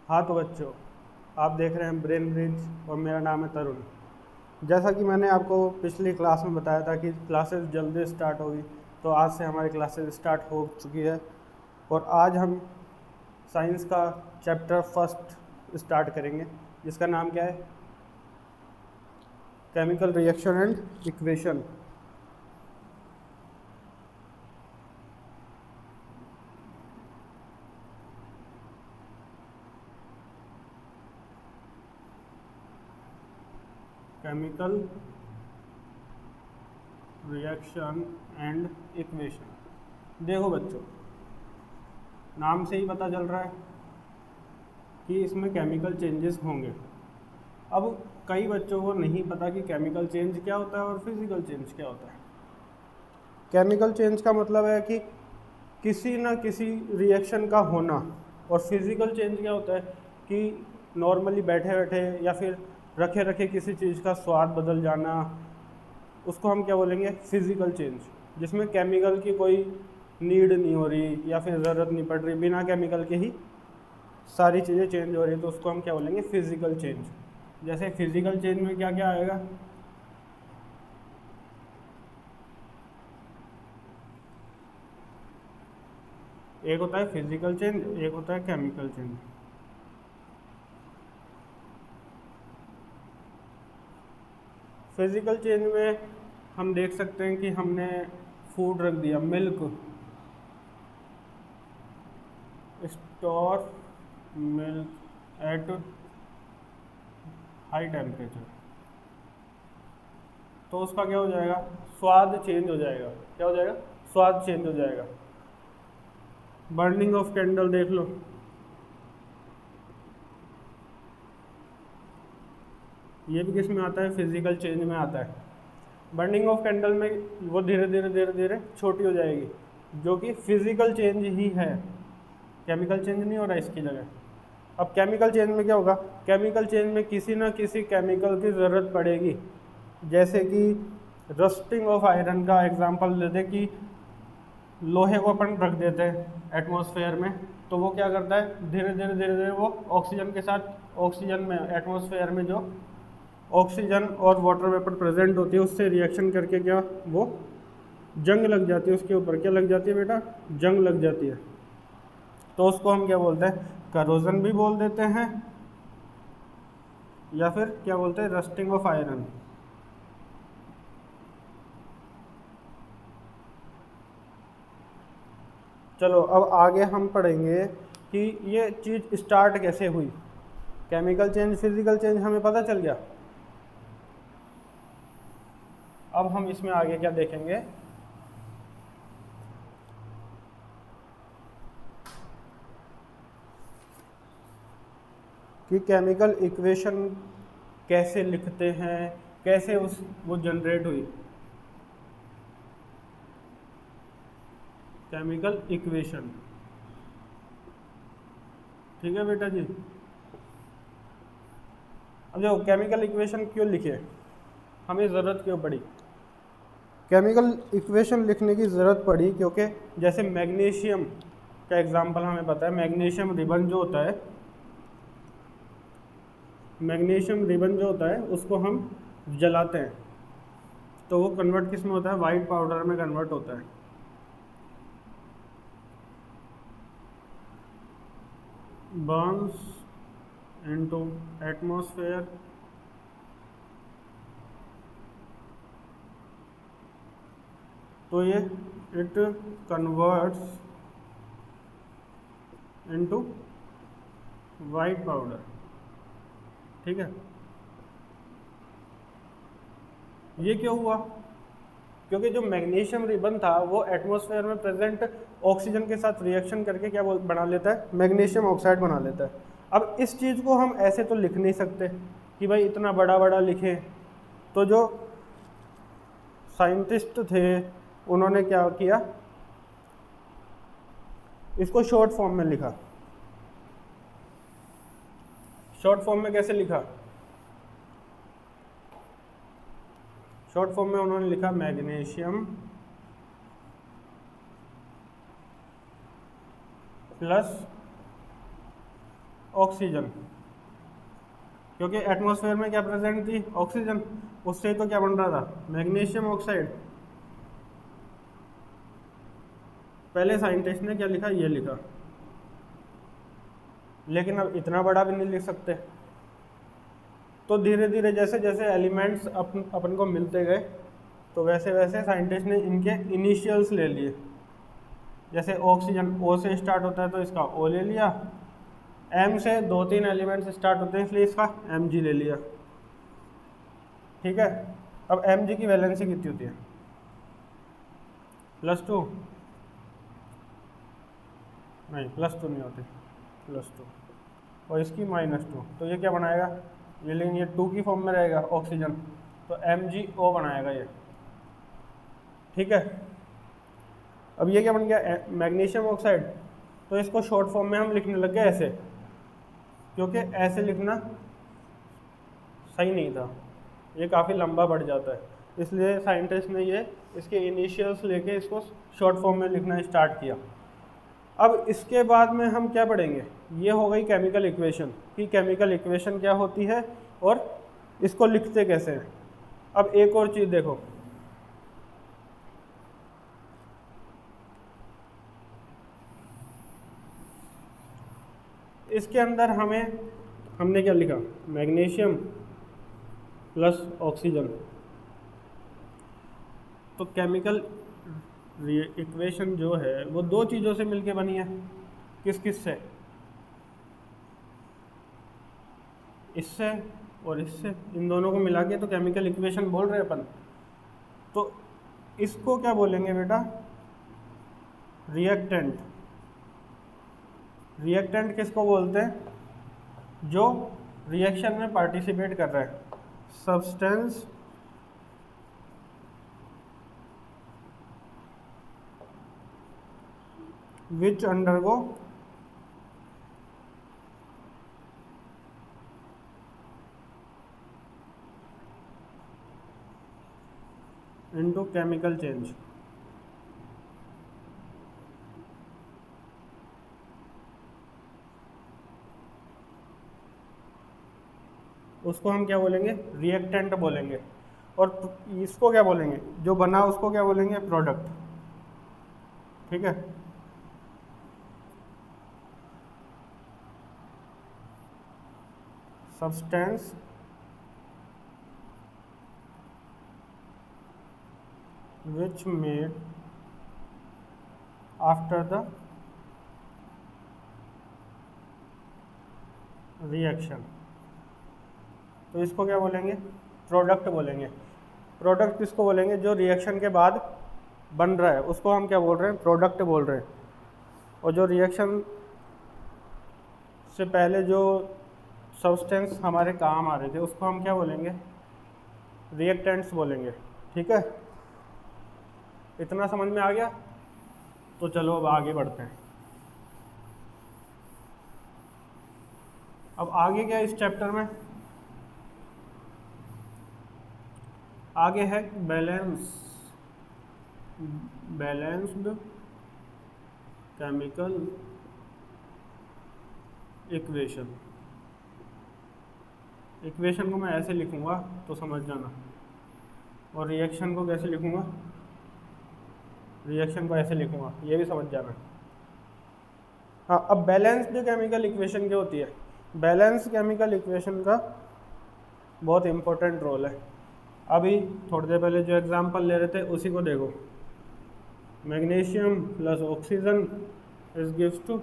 हाँ तो बच्चों, आप देख रहे हैं ब्रेन ब्रिज और मेरा नाम है तरुण। जैसा कि मैंने आपको पिछली क्लास में बताया था कि क्लासेस जल्दी स्टार्ट होगी, तो आज से हमारी क्लासेस स्टार्ट हो चुकी है। और आज हम साइंस का चैप्टर फर्स्ट स्टार्ट करेंगे, जिसका नाम क्या है? Chemical reaction and equation. Chemical reaction and equation. देखो बच्चों, नाम से ही पता चल रहा है कि इसमें केमिकल चेंजेस होंगे। अब कई बच्चों को नहीं पता कि केमिकल चेंज क्या होता है और फिजिकल चेंज क्या होता है। केमिकल चेंज का मतलब है कि किसी न किसी रिएक्शन का होना, और फिजिकल चेंज क्या होता है कि नॉर्मली बैठे बैठे या फिर रखे रखे किसी चीज़ का स्वाद बदल जाना, उसको हम क्या बोलेंगे? Physical change. जिसमें केमिकल की कोई नीड नहीं हो रही या फिर ज़रूरत नहीं पड़ रही, बिना केमिकल के ही सारी चीज़ें चेंज हो रही है, तो उसको हम क्या बोलेंगे? Physical change. जैसे फिजिकल चेंज में क्या क्या आएगा? एक होता है फिजिकल चेंज, एक होता है केमिकल चेंज। फिजिकल चेंज में हम देख सकते हैं कि हमने फूड रख दिया, milk, store milk at high temperature, तो उसका क्या हो जाएगा? स्वाद चेंज हो जाएगा। क्या हो जाएगा? स्वाद चेंज हो जाएगा। बर्निंग ऑफ कैंडल देख लो, ये भी किस में आता है? फिजिकल चेंज में आता है। बर्निंग ऑफ कैंडल में वो धीरे धीरे धीरे धीरे छोटी हो जाएगी, जो कि फिजिकल चेंज ही है, केमिकल चेंज नहीं हो रहा इसकी जगह। अब केमिकल चेंज में क्या होगा? केमिकल चेंज में किसी ना किसी केमिकल की ज़रूरत पड़ेगी। जैसे कि रस्टिंग ऑफ आयरन का एग्जांपल ले दें कि लोहे को अपन रख देते हैं एटमॉस्फेयर में, तो वो क्या करता है? धीरे धीरे धीरे धीरे वो ऑक्सीजन के साथ, ऑक्सीजन में एटमॉस्फेयर में जो ऑक्सीजन और वाटर वेपर प्रेजेंट होती है, उससे रिएक्शन करके क्या वो जंग लग जाती है उसके ऊपर। क्या लग जाती है बेटा? जंग लग जाती है। तो उसको हम क्या बोलते हैं? करोजन भी बोल देते हैं, या फिर क्या बोलते हैं? Rusting of iron. चलो अब आगे हम पढ़ेंगे कि ये चीज़ स्टार्ट कैसे हुई। केमिकल चेंज, फिजिकल चेंज हमें पता चल गया। अब हम इसमें आगे क्या देखेंगे कि केमिकल इक्वेशन कैसे लिखते हैं, कैसे वो जनरेट हुई। केमिकल इक्वेशन, ठीक है बेटा जी। अब देखो, केमिकल इक्वेशन क्यों लिखे, हमें ज़रूरत क्यों पड़ी? केमिकल इक्वेशन लिखने की ज़रूरत पड़ी क्योंकि जैसे मैग्नीशियम का एग्जांपल हमें पता है। मैग्नीशियम रिबन जो होता है, मैग्नीशियम रिबन जो होता है उसको हम जलाते हैं, तो वो कन्वर्ट किस में होता है? वाइट पाउडर में कन्वर्ट होता है। बर्न्स इनटू एटमॉस्फेयर तो ये it converts into white powder, ठीक है। ये क्यों हुआ? क्योंकि जो मैग्नीशियम रिबन था वो एटमॉस्फेयर में प्रेजेंट ऑक्सीजन के साथ रिएक्शन करके क्या बना लेता है? मैग्नीशियम ऑक्साइड बना लेता है। अब इस चीज़ को हम ऐसे तो लिख नहीं सकते कि भाई इतना बड़ा बड़ा लिखें, तो जो साइंटिस्ट थे उन्होंने क्या किया? इसको शॉर्ट फॉर्म में लिखा। शॉर्ट फॉर्म में कैसे लिखा? शॉर्ट फॉर्म में उन्होंने लिखा मैग्नीशियम प्लस ऑक्सीजन, क्योंकि एटमॉस्फेयर में क्या प्रेजेंट थी, ऑक्सीजन, उससे तो क्या बन रहा था, मैग्नीशियम ऑक्साइड। पहले साइंटिस्ट ने क्या लिखा, ये लिखा, लेकिन अब इतना बड़ा भी नहीं लिख सकते। तो धीरे धीरे जैसे जैसे एलिमेंट्स अपन को मिलते गए, तो वैसे वैसे साइंटिस्ट ने इनके इनिशियल्स ले लिए। जैसे ऑक्सीजन ओ से स्टार्ट होता है तो इसका ओ ले लिया, एम से 2-3 एलिमेंट्स स्टार्ट होते हैं इसलिए इसका एम जी ले लिया। ठीक है, अब एम जी की वैलेंसी कितनी होती है, +2, नहीं +2 नहीं होती, +2, और इसकी -2, तो ये क्या बनाएगा, ये लेकिन ये 2 की फॉर्म में रहेगा ऑक्सीजन, तो MgO बनाएगा ये। ठीक है, अब ये क्या बन गया, मैग्नीशियम ऑक्साइड। तो इसको शॉर्ट फॉर्म में हम लिखने लग गए ऐसे, क्योंकि ऐसे लिखना सही नहीं था, ये काफ़ी लंबा बढ़ जाता है, इसलिए साइंटिस्ट ने ये इसके इनिशियल्स लेके इसको शॉर्ट फॉर्म में लिखना स्टार्ट किया। अब इसके बाद में हम क्या पढ़ेंगे, ये हो गई केमिकल इक्वेशन, कि केमिकल इक्वेशन क्या होती है और इसको लिखते कैसे हैं। अब एक और चीज़ देखो, इसके अंदर हमने क्या लिखा, मैग्नीशियम प्लस ऑक्सीजन। तो केमिकल इक्वेशन जो है वो 2 चीज़ों से मिलके बनी है, किस किस से, इससे और इससे, इन दोनों को मिला के तो केमिकल इक्वेशन बोल रहे हैं अपन। तो इसको क्या बोलेंगे बेटा, रिएक्टेंट। रिएक्टेंट किसको बोलते हैं, जो रिएक्शन में पार्टिसिपेट कर रहा है, substance which undergo into chemical change। उसको हम क्या बोलेंगे, रिएक्टेंट बोलेंगे। और इसको क्या बोलेंगे, जो बना उसको क्या बोलेंगे, प्रोडक्ट। ठीक है, substance which made after the reaction, तो इसको क्या बोलेंगे, प्रोडक्ट बोलेंगे। प्रोडक्ट किसको बोलेंगे, जो रिएक्शन के बाद बन रहा है उसको हम क्या बोल रहे हैं, प्रोडक्ट बोल रहे हैं। और जो रिएक्शन से पहले जो सब्सटेंस हमारे काम आ रहे थे उसको हम क्या बोलेंगे, रिएक्टेंट्स बोलेंगे। ठीक है, इतना समझ में आ गया, तो चलो अब आगे बढ़ते हैं। अब आगे क्या इस चैप्टर में, आगे है बैलेंस्ड केमिकल इक्वेशन। इक्वेशन को मैं ऐसे लिखूंगा तो समझ जाना, और रिएक्शन को कैसे लिखूंगा, रिएक्शन को ऐसे लिखूंगा, ये भी समझ जाना। हाँ, अब बैलेंस्ड केमिकल इक्वेशन क्या होती है, बैलेंस केमिकल इक्वेशन का बहुत इंपॉर्टेंट रोल है। अभी थोड़ी देर पहले जो एग्जांपल ले रहे थे उसी को देखो, magnesium plus oxygen is gives to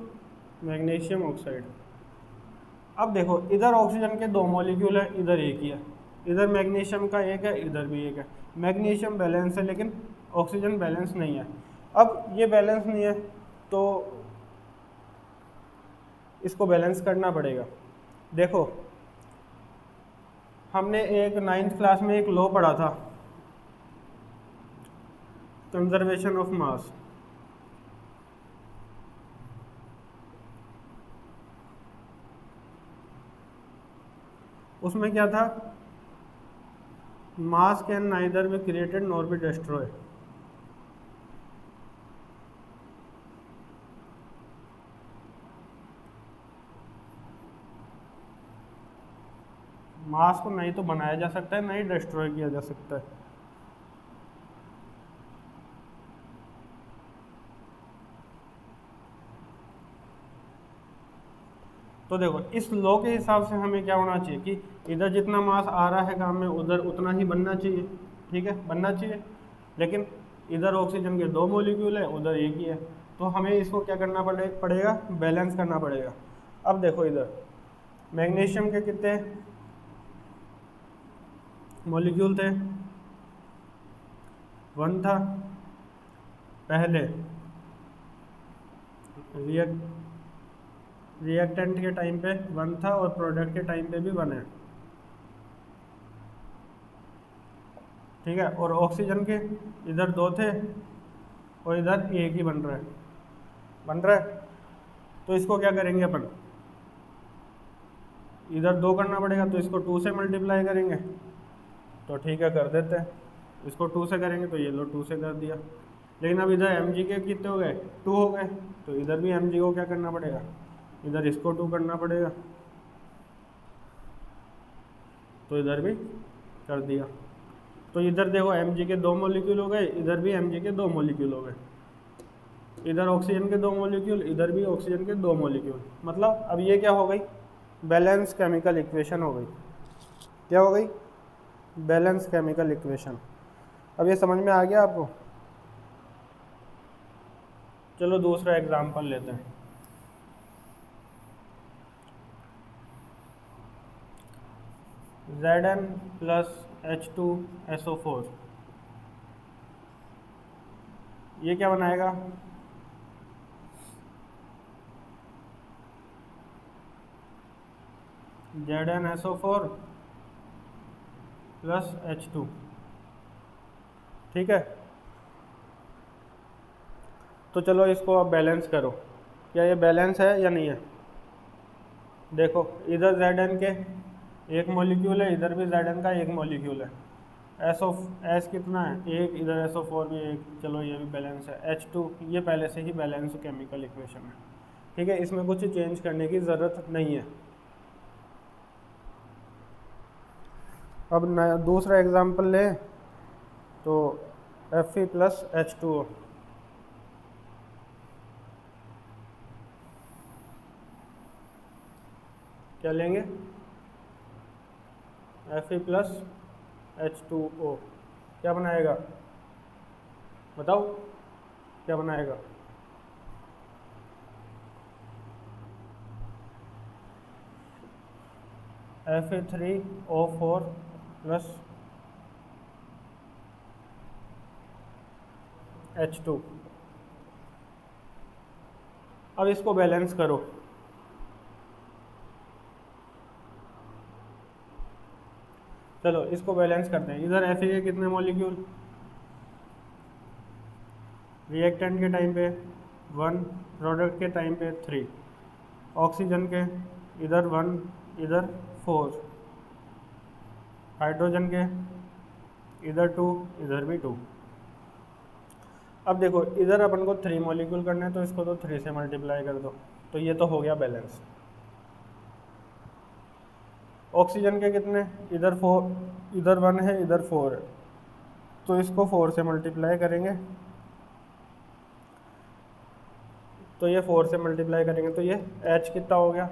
magnesium oxide. अब देखो, इधर ऑक्सीजन के 2 मॉलिक्यूल है, इधर एक ही है, इधर मैग्नीशियम का एक है, इधर भी एक है। मैग्नीशियम बैलेंस है लेकिन ऑक्सीजन बैलेंस नहीं है। अब ये बैलेंस नहीं है तो इसको बैलेंस करना पड़ेगा। देखो, हमने एक 9th क्लास में एक लॉ पढ़ा था, कंजर्वेशन ऑफ मास। उसमें क्या था, mass can neither be created nor be destroy. Mass को नहीं तो बनाया जा सकता है, नहीं डिस्ट्रॉय किया जा सकता है। तो देखो इस लॉ के हिसाब से हमें क्या होना चाहिए कि इधर जितना मास आ रहा है काम में उधर उतना ही बनना चाहिए, ठीक है, बनना चाहिए। लेकिन इधर ऑक्सीजन के 2 मॉलिक्यूल है, उधर एक ही है, तो हमें इसको क्या करना पड़ेगा, बैलेंस करना पड़ेगा। अब देखो इधर मैग्नीशियम के कितने मॉलिक्यूल थे, 1 था पहले, रिएक्टेंट के टाइम पे 1 था और प्रोडक्ट के टाइम पे भी 1 है, ठीक है। और ऑक्सीजन के इधर 2 थे और इधर एक ही बन रहा है। तो इसको क्या करेंगे अपन, इधर 2 करना पड़ेगा, तो इसको 2 से मल्टीप्लाई करेंगे, तो ठीक है कर देते हैं। इसको 2 से करेंगे तो ये लो 2 से कर दिया। लेकिन अब इधर mg के कितने हो गए, 2 हो गए, तो इधर भी mg को क्या करना पड़ेगा, इधर इसको 2 करना पड़ेगा, तो इधर भी कर दिया। तो इधर देखो mg के 2 मॉलिक्यूल हो गए, इधर भी mg के 2 मॉलिक्यूल हो गए, इधर ऑक्सीजन के 2 मॉलिक्यूल, इधर भी ऑक्सीजन के 2 मॉलिक्यूल। मतलब अब ये क्या हो गई, बैलेंस केमिकल इक्वेशन हो गई। क्या हो गई, बैलेंस केमिकल इक्वेशन। अब ये समझ में आ गया आपको। चलो दूसरा एग्जांपल लेते हैं। Zn प्लस H2SO4, ये क्या बनाएगा, ZnSO4 प्लस H2, ठीक है। तो चलो इसको अब बैलेंस करो, क्या ये बैलेंस है या नहीं है। देखो इधर Zn के 1 मॉलिक्यूल है, इधर भी Zn का 1 मॉलिक्यूल है, S कितना है 1, इधर SO4 भी 1, चलो ये भी बैलेंस है। H2 ये पहले से ही बैलेंस केमिकल इक्वेशन है, ठीक है, इसमें कुछ चेंज करने की ज़रूरत नहीं है। अब नया दूसरा एग्जांपल ले, तो Fe प्लस H2O, क्या लेंगे, Fe प्लस H2O, क्या बनाएगा बताओ, क्या बनाएगा, Fe3O4 प्लस H2। अब इसको बैलेंस करो, चलो इसको बैलेंस करते हैं। इधर Fe के कितने मॉलिक्यूल, रिएक्टेंट के टाइम पे 1, प्रोडक्ट के टाइम पे 3, ऑक्सीजन के इधर 1, इधर 4, हाइड्रोजन के इधर 2, इधर भी 2। अब देखो इधर अपन को 3 मॉलिक्यूल करना है, तो इसको तो 3 से मल्टीप्लाई कर दो, तो ये तो हो गया बैलेंस। ऑक्सीजन के कितने, इधर 4, इधर 1 है, इधर 4 है, तो इसको 4 से मल्टीप्लाई करेंगे, तो ये 4 से मल्टीप्लाई करेंगे तो ये H कितना हो गया,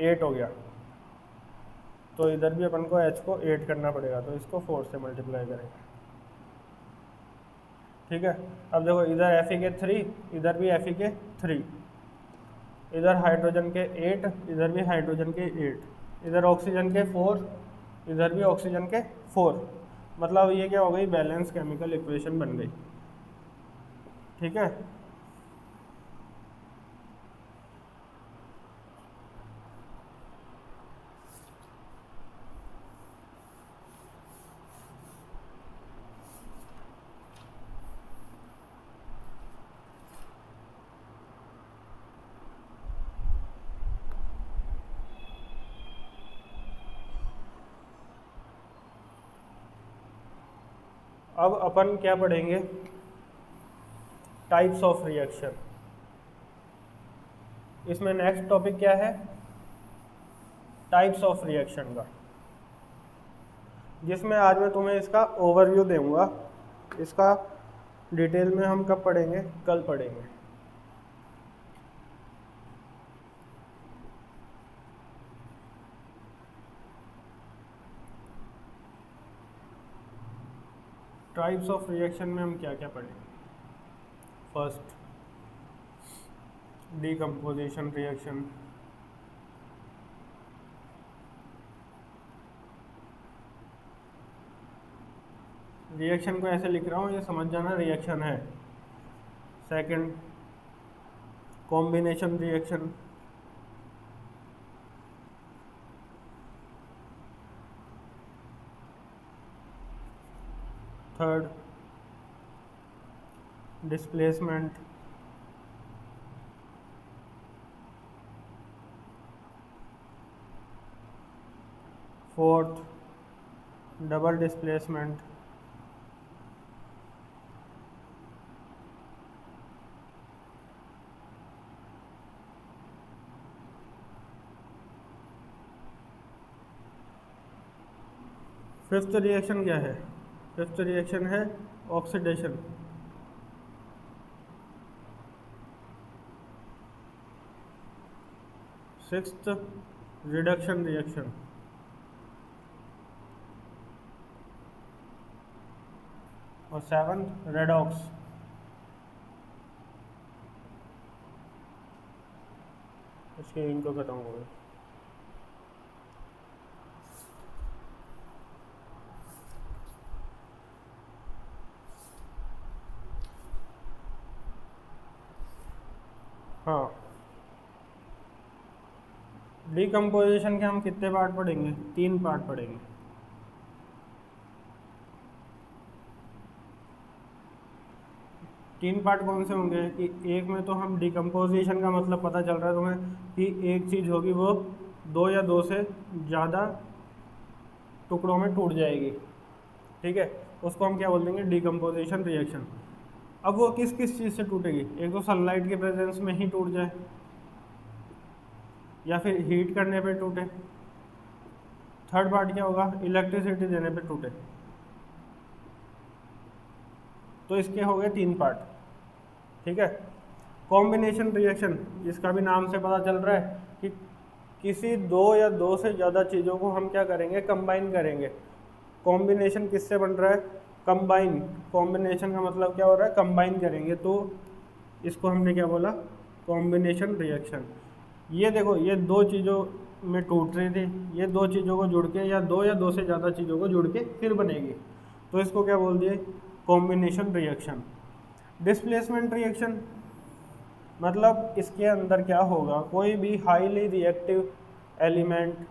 8 हो गया, तो इधर भी अपन को H को 8 करना पड़ेगा, तो इसको 4 से मल्टीप्लाई करेंगे, ठीक है। अब देखो इधर Fe के 3, इधर भी Fe के 3, इधर हाइड्रोजन के 8, इधर भी हाइड्रोजन के 8, इधर ऑक्सीजन के 4, इधर भी ऑक्सीजन के 4। मतलब ये क्या हो गई, बैलेंस केमिकल इक्वेशन बन गई, ठीक है। अब अपन क्या पढ़ेंगे, टाइप्स ऑफ रिएक्शन। इसमें नेक्स्ट टॉपिक क्या है, टाइप्स ऑफ रिएक्शन का। जिसमें आज मैं तुम्हें इसका ओवरव्यू दूंगा। इसका डिटेल में हम कब पढ़ेंगे? कल पढ़ेंगे। टाइप्स ऑफ रिएक्शन में हम क्या क्या पढ़ेंगे? First, decomposition reaction. रिएक्शन को ऐसे लिख रहा हूँ, ये समझ जाना रिएक्शन है। Second, combination reaction. Third, displacement. Fourth, double displacement. Fifth reaction क्या है? फिफ्थ रिएक्शन है ऑक्सीडेशन। Sixth, reduction reaction. और सेवंथ, रेडॉक्स। इसके इनको खत्म हो गए। हाँ, डीकम्पोजिशन के हम कितने पार्ट पढ़ेंगे? 3 पार्ट पढ़ेंगे। तीन पार्ट कौन से होंगे कि एक में तो हम डीकम्पोजिशन का मतलब पता चल रहा है तुम्हें कि एक चीज़ होगी वो 2 या 2 से ज़्यादा टुकड़ों में टूट जाएगी, ठीक है, उसको हम क्या बोल देंगे? Decomposition reaction. अब वो किस किस चीज़ से टूटेगी? एक तो सनलाइट के प्रेजेंस में ही टूट जाए, या फिर हीट करने पे टूटे। थर्ड पार्ट क्या होगा? इलेक्ट्रिसिटी देने पे टूटे। तो इसके हो गए 3 पार्ट, ठीक है। कॉम्बिनेशन रिएक्शन, जिसका भी नाम से पता चल रहा है कि किसी 2 या 2 से ज़्यादा चीज़ों को हम क्या करेंगे? कंबाइन करेंगे। कॉम्बिनेशन किससे बन रहा है? कंबाइन। कॉम्बिनेशन का मतलब क्या हो रहा है? कंबाइन करेंगे, तो इसको हमने क्या बोला? Combination reaction. ये देखो, ये 2 चीज़ों में टूट रही थी, ये 2 चीज़ों को जुड़ के या 2 से ज़्यादा चीज़ों को जुड़ के फिर बनेगी, तो इसको क्या बोल दिए? Combination reaction. डिस्प्लेसमेंट रिएक्शन मतलब इसके अंदर क्या होगा? कोई भी highly reactive element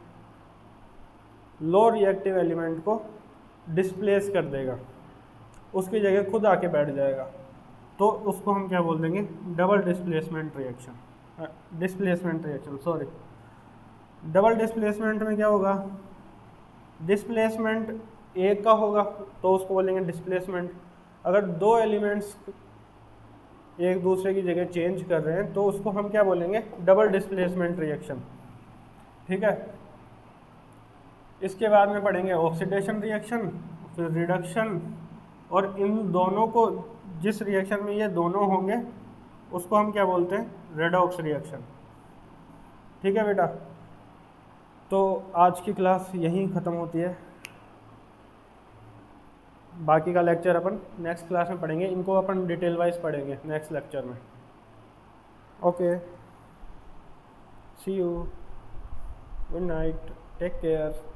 low reactive element को डिस्प्लेस कर देगा, उसकी जगह खुद आके बैठ जाएगा, तो उसको हम क्या बोल देंगे? Double displacement reaction. Displacement reaction, sorry. Double displacement में क्या होगा? डिस्प्लेसमेंट एक का होगा तो उसको बोलेंगे डिस्प्लेसमेंट। अगर 2 एलिमेंट्स एक दूसरे की जगह चेंज कर रहे हैं तो उसको हम क्या बोलेंगे? डबल डिस्प्लेसमेंट रिएक्शन, ठीक है। इसके बाद में पढ़ेंगे ऑक्सीडेशन रिएक्शन, फिर रिडक्शन, और इन दोनों को, जिस रिएक्शन में ये दोनों होंगे उसको हम क्या बोलते हैं? रेडॉक्स रिएक्शन, ठीक है बेटा। तो आज की क्लास यहीं ख़त्म होती है, बाकी का लेक्चर अपन नेक्स्ट क्लास में पढ़ेंगे। इनको अपन डिटेल वाइज पढ़ेंगे नेक्स्ट लेक्चर में। Okay, see you, good night, take care.